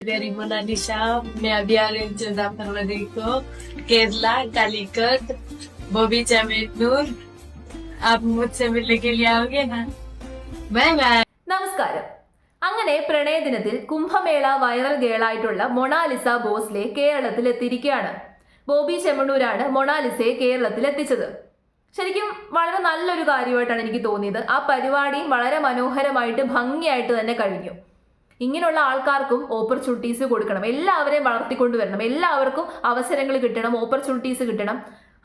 Dari Monanisha, मैं अभी आ रही हूँ मुजफ्फरनगर को, केरला, कालीकट, बॉबी चमेनूर। आप मुझसे मिलने के लिए आओगे ना? Bye bye. നമസ്കാരം. അങ്ങനെ പ്രണയദിനത്തിൽ കുംഭമേള വൈറൽ ഗേളായിട്ടുള്ള മൊണാലിസ ബോസ്ലെ കേരളത്തിൽ എത്തിയിരിക്കുകയാണ്. ബോബി ചെമ്മണ്ണൂരാണ് മൊണാലിസയെ കേരളത്തിൽ എത്തിച്ചത്. ശരിക്കും വളരെ നല്ലൊരു കാര്യമായിട്ടാണ് എനിക്ക് തോന്നിയത്. ആ പരിപാടിയും വളരെ മനോഹരമായിട്ട് ഭംഗിയായിട്ട് തന്നെ കഴിഞ്ഞു. ഇങ്ങനെയുള്ള ആൾക്കാർക്കും ഓപ്പർച്യൂണിറ്റീസ് കൊടുക്കണം, എല്ലാവരെയും വളർത്തിക്കൊണ്ടുവരണം, എല്ലാവർക്കും അവസരങ്ങൾ കിട്ടണം, ഓപ്പർച്യൂണിറ്റീസ് കിട്ടണം.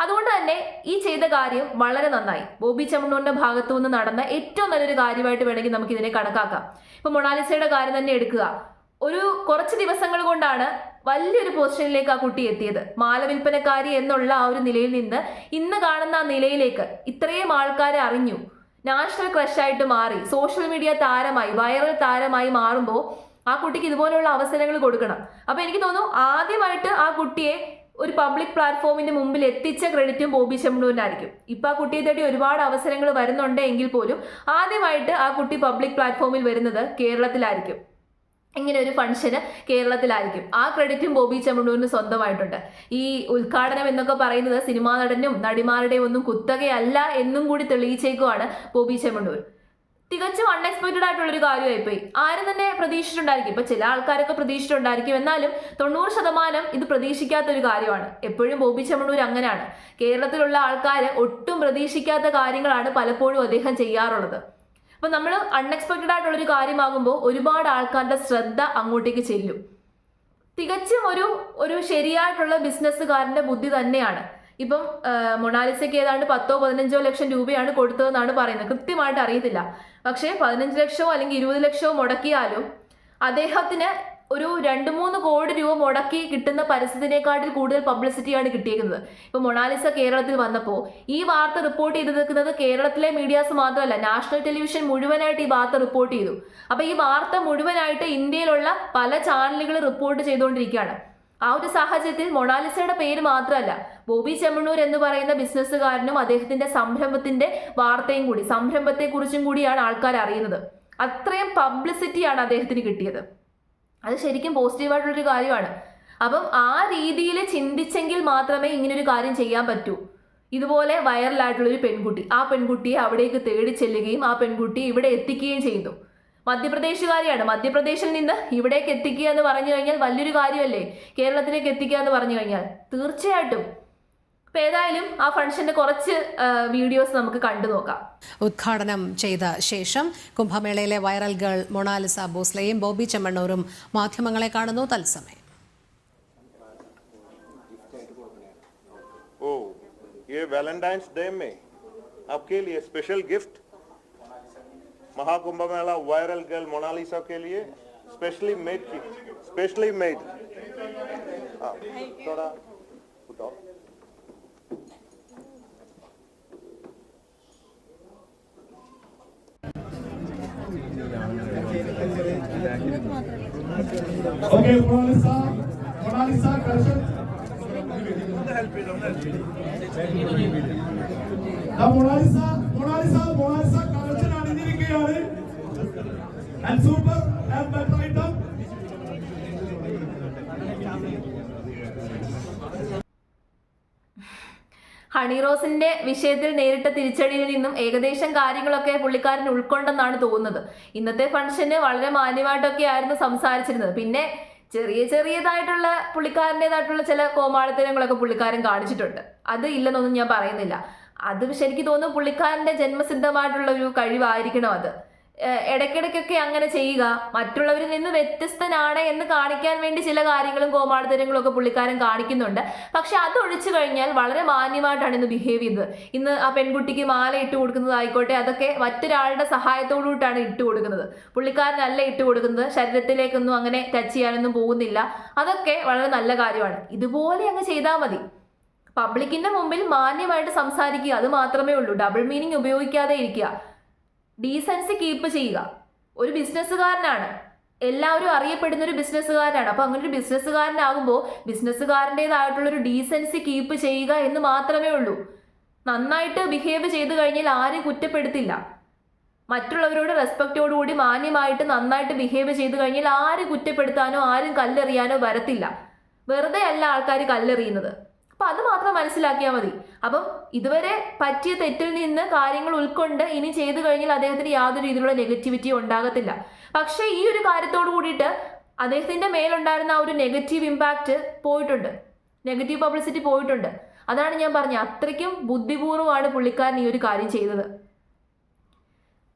അതുകൊണ്ട് തന്നെ ഈ ചെയ്ത കാര്യം വളരെ നന്നായി. ബോബി ചെമ്മണ്ണൂരിന്റെ ഭാഗത്തു നിന്ന് നടന്ന ഏറ്റവും നല്ലൊരു കാര്യമായിട്ട് വേണമെങ്കിൽ നമുക്ക് ഇതിനെ കണക്കാക്കാം. ഇപ്പൊ മൊണാലിസയുടെ കാര്യം തന്നെ എടുക്കുക. ഒരു കുറച്ച് ദിവസങ്ങൾ കൊണ്ടാണ് വലിയൊരു പൊസിഷനിലേക്ക് ആ കുട്ടി എത്തിയത്. മാല വിൽപ്പനക്കാരി എന്നുള്ള ആ ഒരു നിലയിൽ നിന്ന് ഇന്ന് കാണുന്ന ആ നിലയിലേക്ക് ഇത്രയും ആൾക്കാരെ അറിഞ്ഞു, നാഷണൽ ക്രഷായിട്ട് മാറി, സോഷ്യൽ മീഡിയ താരമായി, വൈറൽ താരമായി മാറുമ്പോൾ ആ കുട്ടിക്ക് ഇതുപോലെയുള്ള അവസരങ്ങൾ കൊടുക്കണം. അപ്പൊ എനിക്ക് തോന്നുന്നു ആദ്യമായിട്ട് ആ കുട്ടിയെ ഒരു പബ്ലിക് പ്ലാറ്റ്ഫോമിന്റെ മുമ്പിൽ എത്തിച്ച ക്രെഡിറ്റും ബോബി ചെമ്മണ്ണൂരിനായിരിക്കും. ഇപ്പൊ ആ കുട്ടിയെ തേടി ഒരുപാട് അവസരങ്ങൾ വരുന്നുണ്ട് എങ്കിൽ പോലും ആദ്യമായിട്ട് ആ കുട്ടി പബ്ലിക് പ്ലാറ്റ്ഫോമിൽ വരുന്നത് കേരളത്തിലായിരിക്കും. ഇങ്ങനെ ഒരു ഫംഗ്ഷന് കേരളത്തിലായിരിക്കും. ആ ക്രെഡിറ്റും ബോബി ചെമ്മണ്ണൂരിന് സ്വന്തമായിട്ടുണ്ട്. ഈ ഉദ്ഘാടനം എന്നൊക്കെ പറയുന്നത് സിനിമാ നടനും നടിമാരുടെയും ഒന്നും കുത്തകയല്ല എന്നും കൂടി തെളിയിച്ചേക്കുവാണ് ബോബി ചെമ്മണ്ണൂർ. തികച്ചും അൺഎക്സ്പെക്റ്റഡ് ആയിട്ടുള്ളൊരു കാര്യമായിപ്പോയി. ആരും തന്നെ പ്രതീക്ഷിച്ചിട്ടുണ്ടായിരിക്കും. ഇപ്പൊ ചില ആൾക്കാരൊക്കെ പ്രതീക്ഷിച്ചിട്ടുണ്ടായിരിക്കും, എന്നാലും 90% ഇത് പ്രതീക്ഷിക്കാത്തൊരു കാര്യമാണ്. എപ്പോഴും ബോബി ചെമ്മണ്ണൂർ അങ്ങനെയാണ്. കേരളത്തിലുള്ള ആൾക്കാർ ഒട്ടും പ്രതീക്ഷിക്കാത്ത കാര്യങ്ങളാണ് പലപ്പോഴും അദ്ദേഹം ചെയ്യാറുള്ളത്. അപ്പൊ നമ്മൾ അൺഎക്സ്പെക്റ്റഡ് ആയിട്ടുള്ളൊരു കാര്യമാകുമ്പോൾ ഒരുപാട് ആൾക്കാരുടെ ശ്രദ്ധ അങ്ങോട്ടേക്ക് ചെല്ലും. തികച്ചും ഒരു ശരിയായിട്ടുള്ള ബിസിനസ്സുകാരന്റെ ബുദ്ധി തന്നെയാണ്. ഇപ്പം മൊണാലിസയ്ക്ക് ഏതാണ്ട് 10-15 ലക്ഷം രൂപയാണ് കൊടുത്തതെന്നാണ് പറയുന്നത്. കൃത്യമായിട്ട് അറിയത്തില്ല. പക്ഷേ 15 ലക്ഷമോ അല്ലെങ്കിൽ 20 ലക്ഷമോ മുടക്കിയാലും അദ്ദേഹത്തിന് ഒരു 2-3 കോടി രൂപ മുടക്കി കിട്ടുന്ന പരസ്യത്തിനേക്കാട്ടിൽ കൂടുതൽ പബ്ലിസിറ്റിയാണ് കിട്ടിയിരിക്കുന്നത്. ഇപ്പൊ മൊണാലിസ കേരളത്തിൽ വന്നപ്പോൾ ഈ വാർത്ത റിപ്പോർട്ട് ചെയ്ത് നിൽക്കുന്നത് കേരളത്തിലെ മീഡിയാസ് മാത്രമല്ല, നാഷണൽ ടെലിവിഷൻ മുഴുവനായിട്ട് ഈ വാർത്ത റിപ്പോർട്ട് ചെയ്തു. അപ്പൊ ഈ വാർത്ത മുഴുവനായിട്ട് ഇന്ത്യയിലുള്ള പല ചാനലുകൾ റിപ്പോർട്ട് ചെയ്തുകൊണ്ടിരിക്കുകയാണ്. ആ ഒരു സാഹചര്യത്തിൽ മൊണാലിസയുടെ പേര് മാത്രമല്ല, ബോബി ചെമ്മണ്ണൂർ എന്ന് പറയുന്ന ബിസിനസ്സുകാരനും അദ്ദേഹത്തിന്റെ സംരംഭത്തിന്റെ വാർത്തയും കൂടി, സംരംഭത്തെക്കുറിച്ചും കൂടിയാണ് ആൾക്കാർ അറിയുന്നത്. അത്രയും പബ്ലിസിറ്റിയാണ് അദ്ദേഹത്തിന് കിട്ടിയത്. അത് ശരിക്കും പോസിറ്റീവായിട്ടുള്ളൊരു കാര്യമാണ്. അപ്പം ആ രീതിയിൽ ചിന്തിച്ചെങ്കിൽ മാത്രമേ ഇങ്ങനൊരു കാര്യം ചെയ്യാൻ പറ്റൂ. ഇതുപോലെ വൈറലായിട്ടുള്ളൊരു പെൺകുട്ടി, ആ പെൺകുട്ടിയെ അവിടേക്ക് തേടി ചെല്ലുകയും ആ പെൺകുട്ടിയെ ഇവിടെ എത്തിക്കുകയും ചെയ്യുന്നു. മധ്യപ്രദേശുകാരിയാണ്. മധ്യപ്രദേശിൽ നിന്ന് ഇവിടേക്ക് എത്തിക്കുക എന്ന് പറഞ്ഞു കഴിഞ്ഞാൽ വലിയൊരു കാര്യമല്ലേ? കേരളത്തിലേക്ക് എത്തിക്കുക എന്ന് പറഞ്ഞു കഴിഞ്ഞാൽ തീർച്ചയായിട്ടും. ഇപ്പൊ ഏതായാലും ആ ഫംഗ്ഷന്റെ കുറച്ച് വീഡിയോസ് നമുക്ക് കണ്ടു നോക്കാം. ഉദ്ഘാടനം ചെയ്ത ശേഷം കുംഭമേളയിലെ വൈറൽ ഗേൾ മൊണാലിസ ബോസ്ലെയും ബോബി ചെമ്മണ്ണൂരും മാധ്യമങ്ങളെ കാണുന്നു തത്സമയം. ओ ये वैलेंटाइंस डे में आपके लिए स्पेशल गिफ्ट महाकुंभ मेला वायरल गर्ल मोनालिसा के लिए स्पेशली मेड की, स्पेशली मेड. थोड़ा बताओ. Okay, Monalisa, Karshan. Monalisa, Karshan ആണ് and super and better item. Honey റോസിന്റെ വിഷയത്തിൽ നേരിട്ട തിരിച്ചടിയിൽ നിന്നും ഏകദേശം കാര്യങ്ങളൊക്കെ പുള്ളിക്കാരൻ ഉൾക്കൊണ്ടെന്നാണ് തോന്നുന്നത്. ഇന്നത്തെ ഫംഗ്ഷന് വളരെ മാന്യമായിട്ടൊക്കെ ആയിരുന്നു സംസാരിച്ചിരുന്നത്. പിന്നെ ചെറിയതായിട്ടുള്ള പുള്ളിക്കാരൻ്റെതായിട്ടുള്ള ചില കോമാളിത്തരങ്ങളൊക്കെ പുള്ളിക്കാരൻ കാണിച്ചിട്ടുണ്ട്. അത് ഇല്ലെന്നൊന്നും ഞാൻ പറയുന്നില്ല. അത് ശരിക്കും തോന്നുന്നു പുള്ളിക്കാരന്റെ ജന്മസിദ്ധമായിട്ടുള്ള ഒരു കഴിവായിരിക്കണം അത്. ഇടയ്ക്കിടയ്ക്കൊക്കെ അങ്ങനെ ചെയ്യുക, മറ്റുള്ളവരിൽ നിന്ന് വ്യത്യസ്തനാണ് എന്ന് കാണിക്കാൻ വേണ്ടി ചില കാര്യങ്ങളും കോമാളിത്തരങ്ങളും ഒക്കെ പുള്ളിക്കാരൻ കാണിക്കുന്നുണ്ട്. പക്ഷെ അത് ഒഴിച്ചു കഴിഞ്ഞാൽ വളരെ മാന്യമായിട്ടാണ് ഇന്ന് ബിഹേവ് ചെയ്തത്. ഇന്ന് ആ പെൺകുട്ടിക്ക് മാല ഇട്ട് കൊടുക്കുന്നതായിക്കോട്ടെ, അതൊക്കെ മറ്റൊരാളുടെ സഹായത്തോടുകൂടിയിട്ടാണ് ഇട്ട് കൊടുക്കുന്നത്. പുള്ളിക്കാരനല്ല ഇട്ട് കൊടുക്കുന്നത്. ശരീരത്തിലേക്കൊന്നും അങ്ങനെ ടച്ച് ചെയ്യാനൊന്നും പോകുന്നില്ല. അതൊക്കെ വളരെ നല്ല കാര്യമാണ്. ഇതുപോലെ അങ്ങ് ചെയ്താൽ മതി. പബ്ലിക്കിന്റെ മുമ്പിൽ മാന്യമായിട്ട് സംസാരിക്കുക, അത് മാത്രമേ ഉള്ളൂ. ഡബിൾ മീനിങ് ഉപയോഗിക്കാതെ ഇരിക്കുക. ഡീസൻസി കീപ്പ് ചെയ്യുക. ഒരു ബിസിനസ്സുകാരനാണ്, എല്ലാവരും അറിയപ്പെടുന്ന ഒരു ബിസിനസ്സുകാരനാണ്. അപ്പൊ അങ്ങനെ ഒരു ബിസിനസ്സുകാരനാകുമ്പോൾ ബിസിനസ്സുകാരൻ്റെതായിട്ടുള്ളൊരു ഡീസൻസി കീപ്പ് ചെയ്യുക എന്ന് മാത്രമേ ഉള്ളൂ. നന്നായിട്ട് ബിഹേവ് ചെയ്തു കഴിഞ്ഞാൽ ആരും കുറ്റപ്പെടുത്തില്ല. മറ്റുള്ളവരോട് റെസ്പെക്റ്റോടുകൂടി മാന്യമായിട്ട് നന്നായിട്ട് ബിഹേവ് ചെയ്ത് കഴിഞ്ഞാൽ ആരും കുറ്റപ്പെടുത്താനോ ആരും കല്ലെറിയാനോ വരത്തില്ല. വെറുതെ അല്ല ആൾക്കാർ കല്ലെറിയുന്നത്. അപ്പം അത് മാത്രം മനസ്സിലാക്കിയാൽ മതി. അപ്പം ഇതുവരെ പറ്റിയ തെറ്റിൽ നിന്ന് കാര്യങ്ങൾ ഉൾക്കൊണ്ട് ഇനി ചെയ്തു കഴിഞ്ഞാൽ അദ്ദേഹത്തിന് യാതൊരു രീതിയിലുള്ള നെഗറ്റിവിറ്റിയും ഉണ്ടാകത്തില്ല. പക്ഷേ ഈ ഒരു കാര്യത്തോട് കൂടിയിട്ട് അദ്ദേഹത്തിൻ്റെ മേലുണ്ടായിരുന്ന ആ ഒരു നെഗറ്റീവ് ഇമ്പാക്റ്റ് പോയിട്ടുണ്ട്, നെഗറ്റീവ് പബ്ലിസിറ്റി പോയിട്ടുണ്ട്. അതാണ് ഞാൻ പറഞ്ഞത്, അത്രയ്ക്കും ബുദ്ധിപൂർവ്വമാണ് പുള്ളിക്കാരൻ ഈ ഒരു കാര്യം ചെയ്തത്.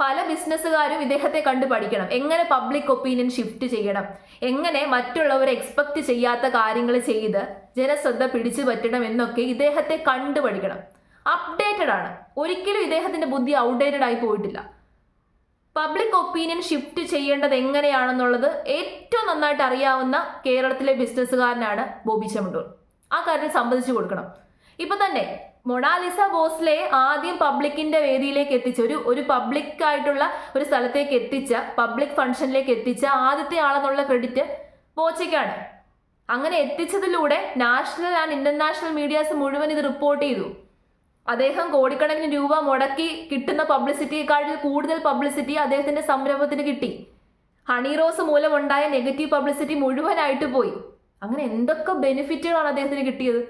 പല ബിസിനസ്സുകാരും ഇദ്ദേഹത്തെ കണ്ടു പഠിക്കണം. എങ്ങനെ പബ്ലിക് ഒപ്പീനിയൻ ഷിഫ്റ്റ് ചെയ്യണം, എങ്ങനെ മറ്റുള്ളവർ എക്സ്പെക്ട് ചെയ്യാത്ത കാര്യങ്ങൾ ചെയ്ത് ജനശ്രദ്ധ പിടിച്ചു പറ്റണം എന്നൊക്കെ ഇദ്ദേഹത്തെ കണ്ടു പഠിക്കണം. അപ്ഡേറ്റഡ് ആണ്, ഒരിക്കലും ഇദ്ദേഹത്തിന്റെ ബുദ്ധി ഔട്ട്ഡേറ്റഡ് ആയി പോയിട്ടില്ല. പബ്ലിക് ഒപ്പീനിയൻ ഷിഫ്റ്റ് ചെയ്യേണ്ടത് എങ്ങനെയാണെന്നുള്ളത് ഏറ്റവും നന്നായിട്ട് അറിയാവുന്ന കേരളത്തിലെ ബിസിനസ്സുകാരനാണ് ബോബി ചെമ്മണ്ണൂർ. ആ കാര്യത്തിൽ സമ്മതിച്ചു കൊടുക്കണം. ഇപ്പൊ തന്നെ മൊണാലിസ ബോസ്ലെ ആദ്യം പബ്ലിക്കിന്റെ വേദിയിലേക്ക് എത്തിച്ച ഒരു പബ്ലിക് ആയിട്ടുള്ള ഒരു സ്ഥലത്തേക്ക് എത്തിച്ച, പബ്ലിക് ഫംഗ്ഷനിലേക്ക് എത്തിച്ച ആദ്യത്തെ ആളെന്നുള്ള ക്രെഡിറ്റ് ബോച്ചയ്ക്കാണ്. അങ്ങനെ എത്തിച്ചതിലൂടെ നാഷണൽ ആൻഡ് ഇന്റർനാഷണൽ മീഡിയാസ് മുഴുവൻ ഇത് റിപ്പോർട്ട് ചെയ്തു. അദ്ദേഹം കോടിക്കണക്കിന് രൂപ മുടക്കി കിട്ടുന്ന പബ്ലിസിറ്റിയെക്കാട്ടിൽ കൂടുതൽ പബ്ലിസിറ്റി അദ്ദേഹത്തിന്റെ സംരംഭത്തിന് കിട്ടി. ഹണി റോസ് മൂലമുണ്ടായ നെഗറ്റീവ് പബ്ലിസിറ്റി മുഴുവനായിട്ട് പോയി. അങ്ങനെ എന്തൊക്കെ ബെനിഫിറ്റുകളാണ് അദ്ദേഹത്തിന് കിട്ടിയത്.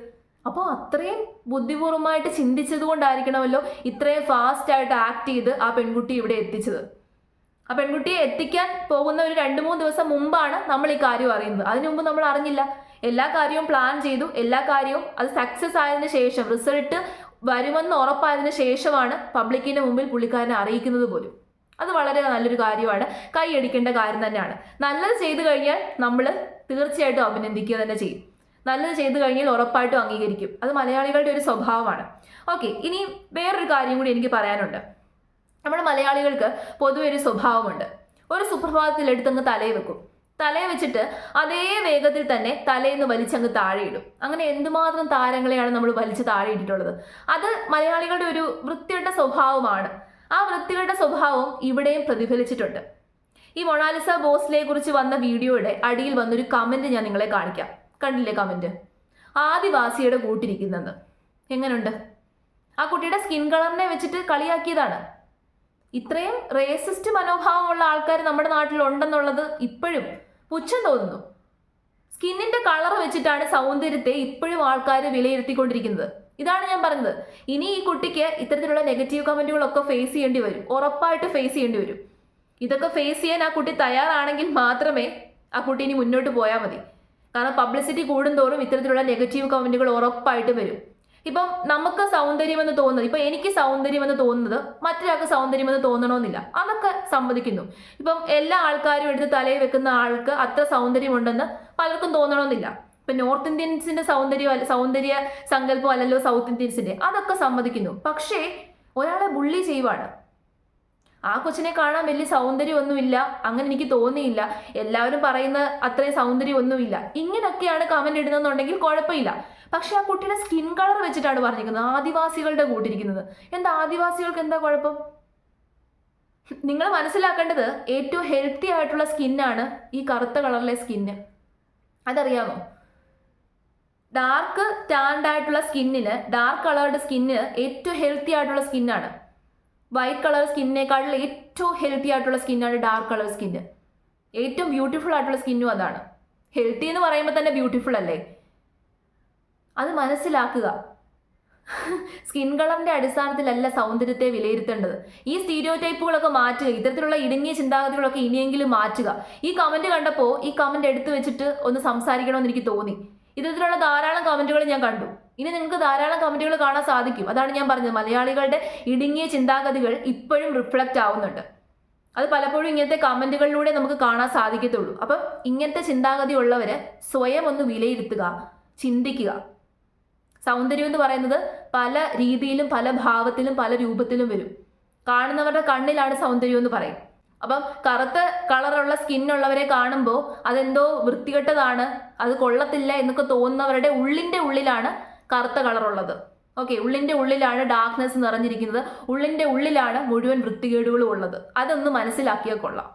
അപ്പോൾ അത്രയും ബുദ്ധിപൂർവമായിട്ട് ചിന്തിച്ചത് കൊണ്ടായിരിക്കണമല്ലോ ഇത്രയും ഫാസ്റ്റ് ആയിട്ട് ആക്ട് ചെയ്ത് ആ പെൺകുട്ടി ഇവിടെ എത്തിച്ചത്. ആ പെൺകുട്ടിയെ എത്തിക്കാൻ പോകുന്ന ഒരു 2-3 ദിവസം മുമ്പാണ് നമ്മൾ ഈ കാര്യം അറിയുന്നത്. അതിനു മുമ്പ് നമ്മൾ അറിഞ്ഞില്ല. എല്ലാ കാര്യവും പ്ലാൻ ചെയ്തു, എല്ലാ കാര്യവും അത് സക്സസ് ആയതിനു ശേഷം, റിസൾട്ട് വരുമെന്ന് ഉറപ്പായതിനു ശേഷമാണ് പബ്ലിക്കിന്റെ മുമ്പിൽ പുള്ളിക്കാരനെ അറിയിക്കുന്നത് പോലും. അത് വളരെ നല്ലൊരു കാര്യമാണ്, കൈയടിക്കേണ്ട കാര്യം തന്നെയാണ്. നല്ലത് ചെയ്തു കഴിഞ്ഞാൽ നമ്മൾ തീർച്ചയായിട്ടും അഭിനന്ദിക്കുക തന്നെ ചെയ്യും. നല്ലത് ചെയ്തു കഴിഞ്ഞാൽ ഉറപ്പായിട്ടും അംഗീകരിക്കും. അത് മലയാളികളുടെ ഒരു സ്വഭാവമാണ്. ഓക്കെ, ഇനി വേറൊരു കാര്യം കൂടി എനിക്ക് പറയാനുണ്ട്. നമ്മുടെ മലയാളികൾക്ക് പൊതുവെ ഒരു സ്വഭാവമുണ്ട്. ഒരു സുപ്രഭാതത്തിൽ എടുത്തങ്ങ് തലയെ വെക്കും. തലയെ വെച്ചിട്ട് അതേ വേഗത്തിൽ തന്നെ തലേന്ന് വലിച്ചങ്ങ് താഴെയിടും. അങ്ങനെ എന്തുമാത്രം താരങ്ങളെയാണ് നമ്മൾ വലിച്ച് താഴെ ഇട്ടിട്ടുള്ളത്. അത് മലയാളികളുടെ ഒരു വൃത്തികെട്ട സ്വഭാവമാണ്. ആ വൃത്തികെട്ട സ്വഭാവം ഇവിടെയും പ്രതിഫലിച്ചിട്ടുണ്ട്. ഈ മൊണാലിസ ബോസ്ലെ കുറിച്ച് വന്ന വീഡിയോയുടെ അടിയിൽ വന്നൊരു കമന്റ് ഞാൻ നിങ്ങളെ കാണിക്കാം. കണ്ടില്ലേ കമന്റ്? ആദിവാസിയുടെ കൂട്ടിരിക്കുന്നത്. എങ്ങനെയുണ്ട്? ആ കുട്ടിയുടെ സ്കിൻ കളറിനെ വെച്ചിട്ട് കളിയാക്കിയതാണ്. ഇത്രയും റേസിസ്റ്റ് മനോഭാവമുള്ള ആൾക്കാർ നമ്മുടെ നാട്ടിലുണ്ടെന്നുള്ളത് ഇപ്പോഴും പുച്ഛം തോന്നുന്നു. സ്കിന്നിന്റെ കളർ വെച്ചിട്ടാണ് സൗന്ദര്യത്തെ ഇപ്പോഴും ആൾക്കാർ വിലയിരുത്തിക്കൊണ്ടിരിക്കുന്നത്. ഇതാണ് ഞാൻ പറഞ്ഞത്. ഇനി ഈ കുട്ടിക്ക് ഇത്തരത്തിലുള്ള നെഗറ്റീവ് കമന്റുകളൊക്കെ ഫേസ് ചെയ്യേണ്ടി വരും, ഉറപ്പായിട്ട് ഫേസ് ചെയ്യേണ്ടി വരും. ഇതൊക്കെ ഫേസ് ചെയ്യാൻ ആ കുട്ടി തയ്യാറാണെങ്കിൽ മാത്രമേ ആ കുട്ടി ഇനി മുന്നോട്ട് പോയാൽ മതി. കാരണം പബ്ലിസിറ്റി കൂടുന്തോറും ഇത്തരത്തിലുള്ള നെഗറ്റീവ് കമന്റുകൾ ഉറപ്പായിട്ട് വരും. ഇപ്പം നമുക്ക് സൗന്ദര്യമെന്ന് തോന്നുന്നത്, ഇപ്പം എനിക്ക് സൗന്ദര്യമെന്ന് തോന്നുന്നത് മറ്റൊരാൾക്ക് സൗന്ദര്യമെന്ന് തോന്നണമെന്നില്ല. അതൊക്കെ സമ്മതിക്കുന്നു. ഇപ്പം എല്ലാ ആൾക്കാരും എടുത്ത് തലയിൽ വെക്കുന്ന ആൾക്ക് അത്ര സൗന്ദര്യമുണ്ടെന്ന് പലർക്കും തോന്നണമെന്നില്ല. ഇപ്പം നോർത്ത് ഇന്ത്യൻസിന്റെ സൗന്ദര്യ സങ്കല്പം അല്ലല്ലോ സൗത്ത് ഇന്ത്യൻസിന്റെ, അതൊക്കെ സമ്മതിക്കുന്നു. പക്ഷേ ഒരാളെ ബുള്ളി ചെയ്യുവാണ്. ആ കൊച്ചിനെ കാണാൻ വലിയ സൗന്ദര്യമൊന്നുമില്ല, അങ്ങനെ എനിക്ക് തോന്നിയില്ല, എല്ലാവരും പറയുന്ന അത്രയും സൗന്ദര്യമൊന്നുമില്ല, ഇങ്ങനെയൊക്കെയാണ് കമന്റ് ഇടുന്നതെന്നുണ്ടെങ്കിൽ കുഴപ്പമില്ല. പക്ഷെ ആ കുട്ടിയുടെ സ്കിൻ കളർ വെച്ചിട്ടാണ് പറഞ്ഞിരിക്കുന്നത് ആദിവാസികളുടെ കൂട്ടിരിക്കുന്നത്. എന്താ ആദിവാസികൾക്ക് എന്താ കുഴപ്പം? നിങ്ങൾ മനസ്സിലാക്കേണ്ടത് ഏറ്റവും ഹെൽത്തി ആയിട്ടുള്ള സ്കിന്നാണ് ഈ കറുത്ത കളറിലെ സ്കിന്ന്. അതറിയാമോ? ഡാർക്ക് ടാൻഡ് ആയിട്ടുള്ള സ്കിന്നിന്, ഡാർക്ക് കളേർഡ് സ്കിന്നിന് ഏറ്റവും ഹെൽത്തി ആയിട്ടുള്ള സ്കിന്നാണ്. വൈറ്റ് കളർ സ്കിന്നിനേക്കാളും ഏറ്റവും ഹെൽത്തി ആയിട്ടുള്ള സ്കിന്നാണ് ഡാർക്ക് കളർ സ്കിന്ന്. ഏറ്റവും ബ്യൂട്ടിഫുൾ ആയിട്ടുള്ള സ്കിന്നും അതാണ്. ഹെൽത്തി എന്ന് പറയുമ്പോൾ തന്നെ ബ്യൂട്ടിഫുൾ അല്ലേ? അത് മനസ്സിലാക്കുക. സ്കിൻ കളറിന്റെ അടിസ്ഥാനത്തിലല്ല സൗന്ദര്യത്തെ വിലയിരുത്തേണ്ടത്. ഈ സ്റ്റീരിയോടൈപ്പുകളൊക്കെ മാറ്റുക. ഇത്തരത്തിലുള്ള ഇടുങ്ങിയ ചിന്താഗതികളൊക്കെ ഇനിയെങ്കിലും മാറ്റുക. ഈ കമന്റ് കണ്ടപ്പോൾ ഈ കമന്റ് എടുത്തു വെച്ചിട്ട് ഒന്ന് സംസാരിക്കണമെന്ന് എനിക്ക് തോന്നി. ഇത്തരത്തിലുള്ള ധാരാളം കമന്റുകൾ ഞാൻ കണ്ടു. ഇനി നിങ്ങൾക്ക് ധാരാളം കമന്റുകൾ കാണാൻ സാധിക്കും. അതാണ് ഞാൻ പറഞ്ഞത്, മലയാളികളുടെ ഇടുങ്ങിയ ചിന്താഗതികൾ ഇപ്പോഴും റിഫ്ലക്റ്റ് ആവുന്നുണ്ട്. അത് പലപ്പോഴും ഇങ്ങനത്തെ കമന്റുകളിലൂടെ നമുക്ക് കാണാൻ സാധിക്കത്തുള്ളൂ. അപ്പം ഇങ്ങനത്തെ ചിന്താഗതി ഉള്ളവര് സ്വയം ഒന്ന് വിലയിരുത്തുക, ചിന്തിക്കുക. സൗന്ദര്യം എന്ന് പറയുന്നത് പല രീതിയിലും പല ഭാവത്തിലും പല രൂപത്തിലും വരും. കാണുന്നവരുടെ കണ്ണിലാണ് സൗന്ദര്യം എന്ന് പറയും. അപ്പം കറുത്ത കളറുള്ള സ്കിന്നുള്ളവരെ കാണുമ്പോൾ അതെന്തോ വൃത്തികെട്ടതാണ്, അത് കൊള്ളത്തില്ല എന്നൊക്കെ തോന്നുന്നവരുടെ ഉള്ളിൻ്റെ ഉള്ളിലാണ് കറുത്ത കളറുള്ളത്. ഓക്കെ, ഉള്ളിൻ്റെ ഉള്ളിലാണ് ഡാർക്ക്നെസ് നിറഞ്ഞിരിക്കുന്നത്, ഉള്ളിൻ്റെ ഉള്ളിലാണ് മുഴുവൻ വൃത്തികേടുകളും ഉള്ളത്. അതൊന്ന് മനസ്സിലാക്കിയാൽ കൊള്ളാം.